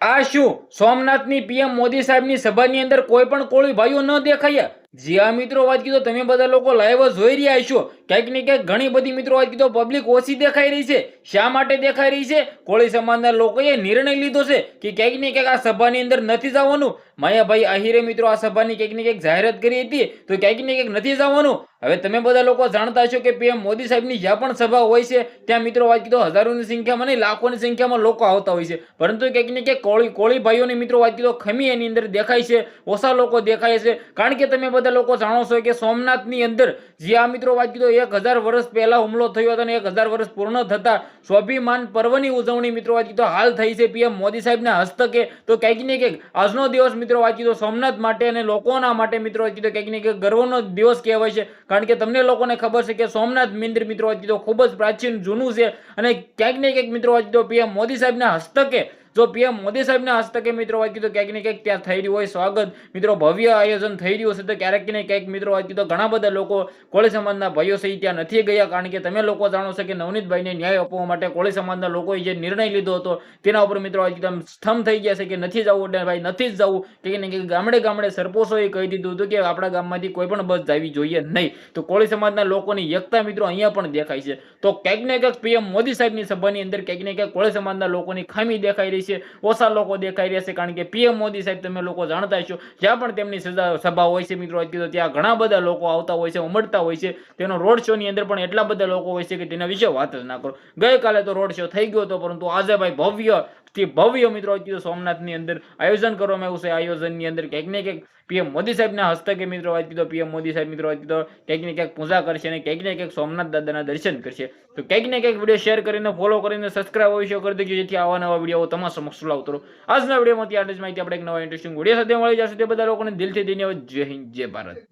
આ શું સોમનાથની પીએમ મોદી સાહેબની સભાની અંદર કોઈ પણ કોળી ભાઈઓ ન દેખાયા? જી હા મિત્રો, વાત કીધો તમે બધા લોકો લાઈવ જોઈ રહ્યા છો. ક્યાંક ને ક્યાંક ઘણી બધી મિત્રો વાત કીધો પબ્લિક ઓછી દેખાઈ રહી છે. શા માટે દેખાઈ રહી છે? કોળી સમાજના લોકોએ નિર્ણય લીધો છે કે ક્યાંક ને ક્યાંક આ સભાની અંદર નથી જવાનું. માયાભાઈ આહિરે મિત્રો આ સભાની ક્યાંક ને ક્યાંક જાહેરાત કરી હતી, તો ક્યાંક ને ક્યાંક નથી જવાનું. હવે તમે બધા લોકો જાણતા છો કે પીએમ મોદી સાહેબની જ્યાં પણ સભા હોય છે ત્યાં મિત્રો વાત કીધો હજારોની સંખ્યામાં નહીં લાખોની સંખ્યામાં લોકો આવતા હોય છે, પરંતુ ક્યાંક ને ક્યાંક કોળી ભાઈઓની મિત્રો વાત કીધો ખમી એની અંદર દેખાય છે, ઓછા લોકો દેખાય છે. કારણ કે તમે બધા લોકો જાણો છો કે સોમનાથની અંદર જે આ મિત્રો વાત કીધો 1000 વર્ષ પહેલા હુમલો થયો હતો અને 1000 વર્ષ પૂર્ણ થતા સ્વાભિમાન પર્વની ઉજવણી મિત્રો વાત કીધો હાલ થઈ છે પીએમ મોદી સાહેબના હસ્તકે. તો ક્યાંક ને ક્યાંક આજનો દિવસ મિત્રો વાત કીધો સોમનાથ માટે અને લોકોના માટે મિત્રો વાત કીધો ક્યાંક ને ક્યાંક ગર્વનો દિવસ કહેવાય છે. કારણ કે તમને લોકોને ખબર છે કે સોમનાથ મંદિર મિત્રો વાત કીધો ખૂબ જ પ્રાચીન જૂનું છે અને ક્યાંક ને ક્યાંક મિત્રો વાત કીધો પીએમ મોદી સાહેબના હસ્તકે જો પીએમ મોદી સાહેબના હસ્તકે મિત્રો વાત કીધો ક્યાંક ને ક્યાંક ત્યાં થઈ રહ્યું હોય સ્વાગત મિત્રો ભવ્ય આયોજન થઈ રહ્યું છે. તો ક્યારેક ને ક્યાંક મિત્રો વાત કીધો ઘણા બધા લોકો કોળી સમાજના ભાઈઓ સહી ત્યાં નથી ગયા. કારણ કે તમે લોકો જાણો છો કે નવનીતભાઈને ન્યાય આપવા માટે કોળી સમાજના લોકોએ જે નિર્ણય લીધો હતો તેના ઉપર મિત્રો વાત કીધો સ્તંભ થઈ ગયા છે કે નથી જવું ભાઈ, નથી જ જવું. કે ગામડે ગામડે સરપોશોએ કહી દીધું હતું કે આપણા ગામમાંથી કોઈ પણ બસ જવી જોઈએ નહીં. તો કોળી સમાજના લોકોની એકતા મિત્રો અહીંયા પણ દેખાય છે. તો ક્યાંક ને ક્યાંક પીએમ મોદી સાહેબની સભાની અંદર ક્યાંક ને ક્યાંક કોળી સમાજના લોકોની ખામી દેખાઈ રહી છે, ઓછા લોકો દેખાઈ રહ્યા છે. કારણ કે પીએમ મોદી સાહેબ તમે લોકો જાણતા છો જ્યાં પણ તેમની સભા હોય છે મિત્રો કીધું ત્યાં ઘણા બધા લોકો આવતા હોય છે, ઉમટતા હોય છે. તેનો રોડ શો ની અંદર પણ એટલા બધા લોકો હોય છે કે તેના વિશે વાત જ ના કરો. ગઈકાલે તો રોડ શો થઈ ગયો હતો, પરંતુ આજે ભાઈ ભવ્ય મિત્રો કીધું સોમનાથની અંદર આયોજન કરવામાં આવ્યું છે. આયોજનની અંદર ક્યાંક ને ક્યાંક પીએમ મોદી સાહેબના હસ્તકે મિત્રો વાત કીધો પીએમ મોદી સાહેબ મિત્રો વાત કીધો ક્યાંક ને ક્યાંક પૂજા કરશે અને ક્યાંક ને ક્યાંક સોમનાથ દાદાના દર્શન કરશે. તો ક્યાંક ને ક્યાંક વિડીયો શેર કરીને ફોલો કરીને સબસ્ક્રાઇબ અવશ્ય કરી દેજો, જેથી આવા નવા વિડીયો તમારા સમક્ષ લાવતો રહું. આજના વિડીયોમાંથી આટલી જ માહિતી. આપણે એક નવા ઇન્ટરેસ્ટિંગ વિડીયો સાથે મળી જશે. તે બધા લોકોને દિલથી ધન્યવાદ. જય હિન્દ, જય ભારત.